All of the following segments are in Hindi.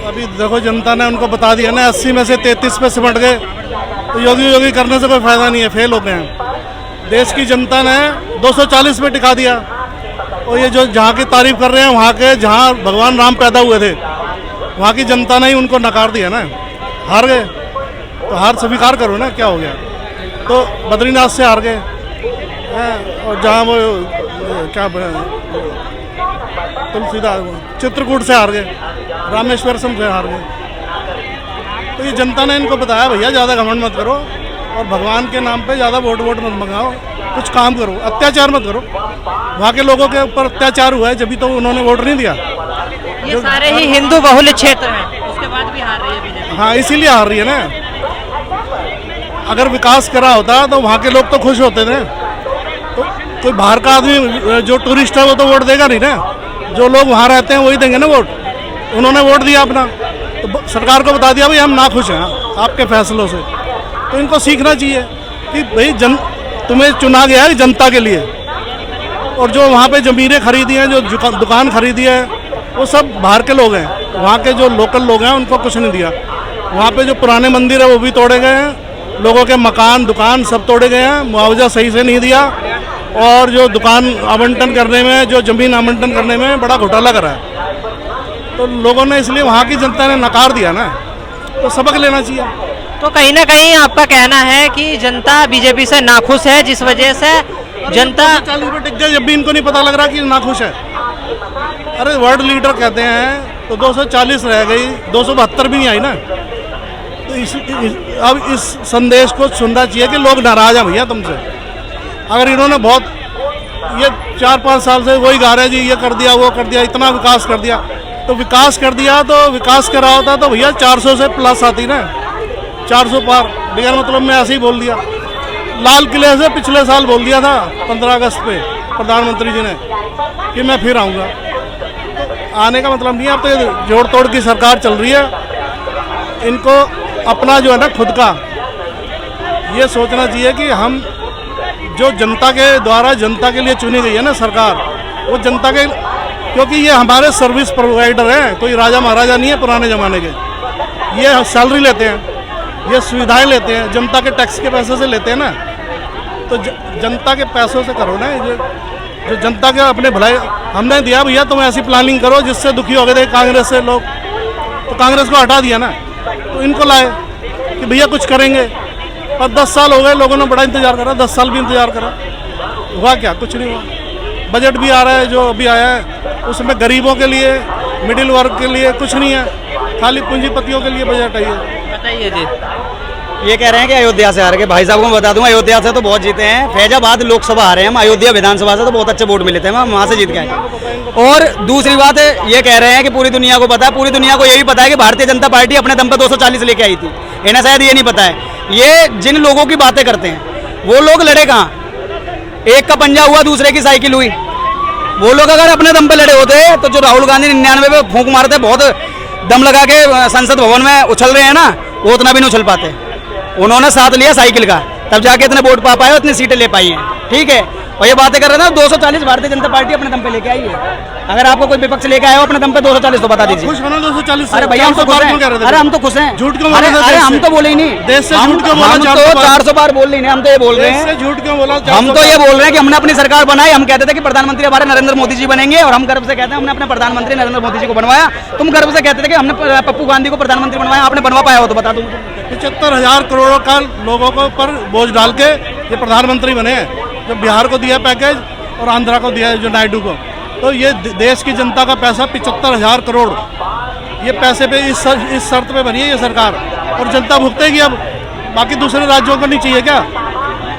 अभी देखो जनता ने उनको बता दिया ना, 80 में से 33 पे सिमट गए, तो योगी करने से कोई फायदा नहीं है, फेल हो गए हैं। देश की जनता ने 240 पे टिका दिया, और ये जो जहाँ की तारीफ कर रहे हैं, वहाँ के जहाँ भगवान राम पैदा हुए थे, वहाँ की जनता ने ही उनको नकार दिया ना, हार गए। तो हार स्वीकार करो ना, क्या हो गया। तो बद्रीनाथ से हार गए, और जहाँ वो क्या तुलसीदास चित्रकूट से हार गए, रामेश्वर से हार गए। तो ये जनता ने इनको बताया, भैया ज़्यादा घमंड मत करो, और भगवान के नाम पे ज़्यादा वोट मत मंगाओ, कुछ काम करो, अत्याचार मत करो। वहाँ के लोगों के ऊपर अत्याचार हुआ है, जब तो उन्होंने वोट नहीं दिया। ये सारे ही हिंदू बहुल क्षेत्र हैं, उसके बाद भी हार रही है बीजेपी। हाँ, इसीलिए हार रही है ना। अगर विकास करा होता तो वहाँ के लोग तो खुश होते थे। तो कोई बाहर का आदमी जो टूरिस्ट है वो तो वोट देगा नहीं ना, जो लोग वहाँ रहते हैं वही देंगे ना वोट। उन्होंने वोट दिया अपना, तो सरकार को बता दिया भाई हम ना खुश हैं आपके फैसलों से। तो इनको सीखना चाहिए कि भाई तुम्हें चुना गया है जनता के लिए, और जो वहाँ पे ज़मीनें खरीदी हैं, जो दुकान खरीदी है, वो सब बाहर के लोग हैं। वहाँ के जो लोकल लोग हैं उनको कुछ नहीं दिया। वहाँ पे जो पुराने मंदिर है वो भी तोड़े गए हैं, लोगों के मकान दुकान सब तोड़े गए हैं, मुआवजा सही से नहीं दिया, और जो दुकान आवंटन करने में, जो ज़मीन आवंटन करने में बड़ा घोटाला करा है। तो लोगों ने इसलिए वहाँ की जनता ने नकार दिया ना, तो सबक लेना चाहिए। तो कहीं ना कहीं आपका कहना है कि जनता बीजेपी से नाखुश है, जिस वजह से जनता 40 पे टिक गए, जब भी इनको नहीं पता लग रहा कि नाखुश है। अरे वर्ल्ड लीडर कहते हैं, तो 240 रह गई, 272 भी नहीं आई ना। तो अब इस संदेश को सुनना चाहिए कि लोग नाराज हैं भैया तुमसे। अगर इन्होंने बहुत ये 4-5 साल से वही गा रहे जी, ये कर दिया वो कर दिया, इतना विकास कर दिया, तो विकास कर दिया तो विकास करा होता तो भैया 400 से प्लस आती ना, 400 पार। बगैर मतलब में ऐसे ही बोल दिया। लाल किले से पिछले साल बोल दिया था 15 अगस्त पे प्रधानमंत्री जी ने कि मैं फिर आऊँगा। तो आने का मतलब नहीं है। अब तो ये जोड़ तोड़ की सरकार चल रही है। इनको अपना जो है ना खुद का ये सोचना चाहिए कि हम जो जनता के द्वारा जनता के लिए चुनी गई है ना सरकार, वो जनता के, क्योंकि ये हमारे सर्विस प्रोवाइडर हैं, कोई राजा महाराजा नहीं है पुराने ज़माने के। ये सैलरी लेते हैं, ये सुविधाएं लेते हैं, जनता के टैक्स के पैसे से लेते हैं ना। तो जनता के पैसों से करो ना, जो जनता के अपने भलाई हमने दिया भैया, तुम ऐसी प्लानिंग करो जिससे दुखी हो गए थे कांग्रेस से लोग, तो कांग्रेस को हटा दिया ना। तो इनको लाए कि भैया कुछ करेंगे, पर 10 साल हो गए, लोगों ने बड़ा इंतजार करा, 10 साल भी इंतजार करा, हुआ क्या? कुछ नहीं हुआ। बजट भी आ रहा है जो अभी आया है, उसमें गरीबों के लिए, मिडिल वर्ग के लिए कुछ नहीं है, खाली पूंजीपतियों के लिए बजट है। बताइए जी। ये कह रहे हैं कि अयोध्या से हार गए। भाई साहब को मैं बता दूंगा, अयोध्या से तो बहुत जीते हैं। फैजाबाद लोकसभा हारे हैं हम, अयोध्या विधानसभा से तो बहुत अच्छे वोट मिले थे, हम वहाँ से जीत गए। और दूसरी बात है, ये कह रहे हैं कि पूरी दुनिया को पता है, पूरी दुनिया को ये भी पता है कि भारतीय जनता पार्टी अपने दम पे 240 लेके आई थी। इन्हें शायद ये नहीं पता है। ये जिन लोगों की बातें करते हैं वो लोग लड़े कहाँ? एक का पंजा हुआ, दूसरे की साइकिल हुई। वो लोग अगर अपने दम पे लड़े होते तो जो राहुल गांधी 99 पे फूंक मारते, बहुत दम लगा के संसद भवन में उछल रहे हैं ना, वो उतना भी नहीं उछल पाते। उन्होंने साथ लिया साइकिल का, तब जाके इतने वोट पा पाए, इतनी सीटें ले पाई हैं। ठीक है, और ये बातें कर रहे हैं ना, 240 भारतीय जनता पार्टी अपने दम पे लेके आई है। अगर आपको कोई विपक्ष लेके आया हो अपने दम पे 240 तो बता दीजिए। खुश होना 240। अरे भैया हम तो खुश हैं। अरे हम तो खुश हैं। झूठ क्यों? अरे हम तो बोले ही नहीं, देश से झूठ क्यों बोला? हम तो 400 बार बोल रही नहीं, हम तो ये बोल रहे हैं। झूठ क्यों बोला? हम तो ये बोल रहे हैं कि हमने अपनी सरकार बनाई। हम कहते थे कि प्रधानमंत्री हमारे नरेंद्र मोदी जी बनेंगे, और हम गर्व से कहते हैं हमने अपने प्रधानमंत्री नरेंद्र मोदी जी को बनवाया। तुम गर्व से कहते थे कि हमने पप्पू गांधी को प्रधानमंत्री बनवाया, आपने बनवा पाया हो तो बता दो। 75,000 करोड़ का लोगों को ऊपर बोझ डाल के ये प्रधानमंत्री बने हैं। जो बिहार को दिया पैकेज और आंध्रा को दिया है जो नायडू को, तो ये देश की जनता का पैसा 75,000 करोड़, ये पैसे पे इस शर्त पे बनी है ये सरकार, और जनता भुगतेगी। अब बाकी दूसरे राज्यों को नहीं चाहिए क्या?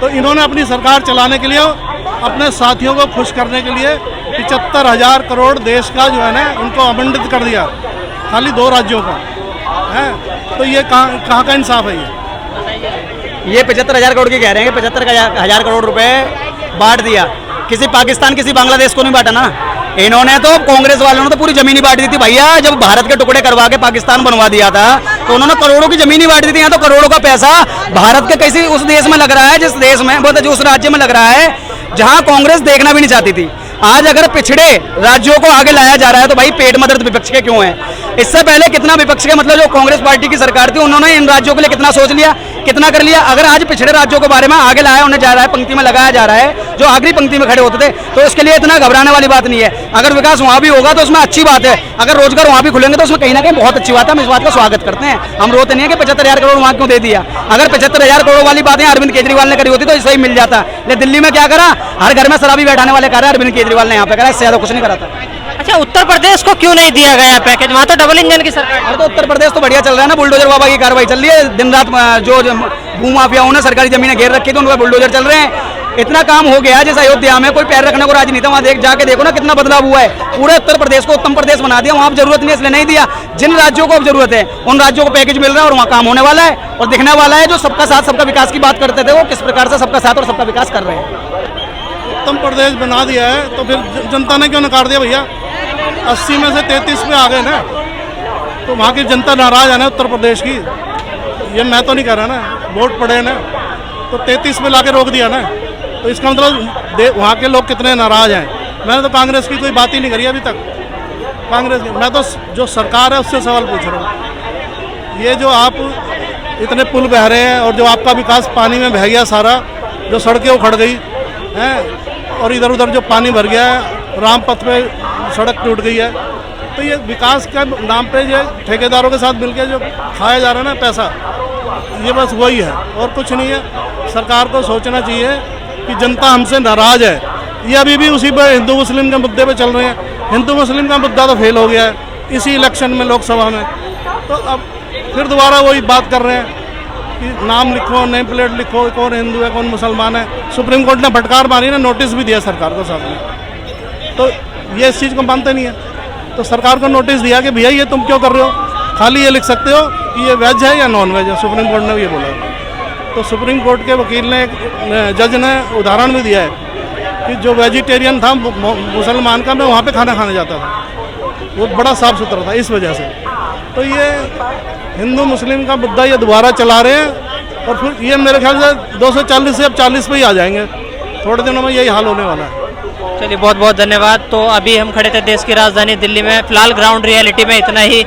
तो इन्होंने अपनी सरकार चलाने के लिए, अपने साथियों को खुश करने के लिए 75,000 करोड़ देश का जो है ना उनको आवंटित कर दिया, खाली 2 राज्यों का है। तो ये कहाँ का इंसाफ है? ये 75,000 करोड़ की कह रहे हैं कि 75,000 करोड़ रुपए बांट दिया। किसी पाकिस्तान किसी बांग्लादेश को नहीं बांटा ना। इन्होंने तो, कांग्रेस वालों ने तो पूरी जमीन ही बांट दी थी भैया। जब भारत के टुकड़े करवा के पाकिस्तान बनवा दिया था तो उन्होंने करोड़ों की जमीन ही बांट दी थी। यहाँ तो करोड़ों का पैसा भारत के किसी उस देश में लग रहा है, जिस देश में, जो उस राज्य में लग रहा है जहाँ कांग्रेस देखना भी नहीं चाहती थी। आज अगर पिछड़े राज्यों को आगे लाया जा रहा है तो भाई पेट में दर्द विपक्ष के क्यों है? इससे पहले कितना विपक्ष के मतलब जो कांग्रेस पार्टी की सरकार थी उन्होंने इन राज्यों के लिए कितना सोच लिया, कितना कर लिया। अगर आज पिछड़े राज्यों के बारे में आगे लाया उन्हें जा रहा है, पंक्ति में लगाया जा रहा है, जो आखिरी पंक्ति में खड़े होते थे, तो इसके लिए इतना घबराने वाली बात नहीं है। अगर विकास वहाँ भी होगा तो उसमें अच्छी बात है, अगर रोजगार वहाँ भी खुलेंगे तो उसमें कहीं ना कहीं बहुत अच्छी बात है। हम इस बात का स्वागत करते हैं। हम रोते नहीं है कि 75,000 करोड़ वहाँ क्यों दे दिया। अगर 75,000 करोड़ वाली बातें अरविंद केजरीवाल ने करी होती तो सही मिल जाता। लेकिन दिल्ली में क्या करा, हर घर में शराबी बैठाने वाले करा अरविंद केजरीवाल ने यहाँ पे करा, इससे ज्यादा कुछ नहीं करा था। अच्छा, उत्तर प्रदेश को क्यों नहीं दिया गया पैकेज? वहाँ तो डबल इंजन की सरकार है। तो उत्तर प्रदेश तो बढ़िया चल रहा है ना, बुलडोजर बाबा की कार्रवाई चल रही है दिन रात। जो भूमाफियाओं ने सरकारी जमीनें घेर रखी थी उन पर बुलडोजर चल रहे हैं। इतना काम हो गया जैसे अयोध्या में कोई पैर रखने को राजी नहीं था, वहाँ देख जाके देखो ना कितना बदलाव हुआ है। पूरे उत्तर प्रदेश को उत्तम प्रदेश बना दिया। वहाँ जरूरत नहीं है इसलिए नहीं दिया। जिन राज्यों को अब जरूरत है उन राज्यों को पैकेज मिल रहा है और वहाँ काम होने वाला है और दिखने वाला है। जो सबका साथ सबका विकास की बात करते थे वो किस प्रकार से सबका साथ और सबका विकास कर रहे हैं। उत्तम प्रदेश बना दिया है तो फिर जनता ने क्यों नकार दिया भैया? 80 में से 33 पे आ गए ना, तो वहाँ की जनता नाराज है ना उत्तर प्रदेश की। ये मैं तो नहीं कह रहा ना, वोट पड़े ना, तो 33 में लाके रोक दिया ना, तो इसका मतलब वहाँ के लोग कितने नाराज हैं। मैंने तो कांग्रेस की कोई बात ही नहीं करी अभी तक। कांग्रेस की मैं तो जो सरकार है उससे सवाल पूछ रहा हूँ। ये जो आप इतने पुल बह रहे हैं और जो आपका विकास पानी में बह गया सारा, जो सड़कें उखड़ गई हैं और इधर उधर जो पानी भर गया है, रामपथ पे सड़क टूट गई है, तो ये विकास के नाम पे ये ठेकेदारों के साथ मिलकर जो खाया जा रहा है ना पैसा, ये बस वही है और कुछ नहीं है। सरकार को सोचना चाहिए कि जनता हमसे नाराज़ है। ये अभी भी उसी पर हिंदू मुस्लिम के मुद्दे पे चल रहे हैं। हिंदू मुस्लिम का मुद्दा तो फेल हो गया है इसी इलेक्शन में, लोकसभा में, तो अब फिर दोबारा वही बात कर रहे हैं कि नाम लिखो, नेम प्लेट लिखो, कौन हिंदू है कौन मुसलमान है। सुप्रीम कोर्ट ने फटकार मारी ना, नोटिस भी दिया सरकार को साथ में, तो ये इस चीज़ को मानते नहीं है। तो सरकार को नोटिस दिया कि भैया ये तुम क्यों कर रहे हो, खाली ये लिख सकते हो कि ये वेज है या नॉन वेज है। सुप्रीम कोर्ट ने भी ये बोला। तो सुप्रीम कोर्ट के वकील ने, जज ने उदाहरण भी दिया है कि जो वेजिटेरियन था मुसलमान का, मैं वहाँ पे खाना खाने जाता था, वो बड़ा साफ सुथरा था इस वजह से। तो ये हिंदू मुस्लिम का मुद्दा ये दोबारा चला रहे हैं और फिर ये मेरे ख्याल से 240 से अब 40 पे ही आ जाएंगे। थोड़े दिनों में यही हाल होने वाला है। चलिए, बहुत बहुत धन्यवाद। तो अभी हम खड़े थे देश की राजधानी दिल्ली में। फिलहाल ग्राउंड रियलिटी में इतना ही।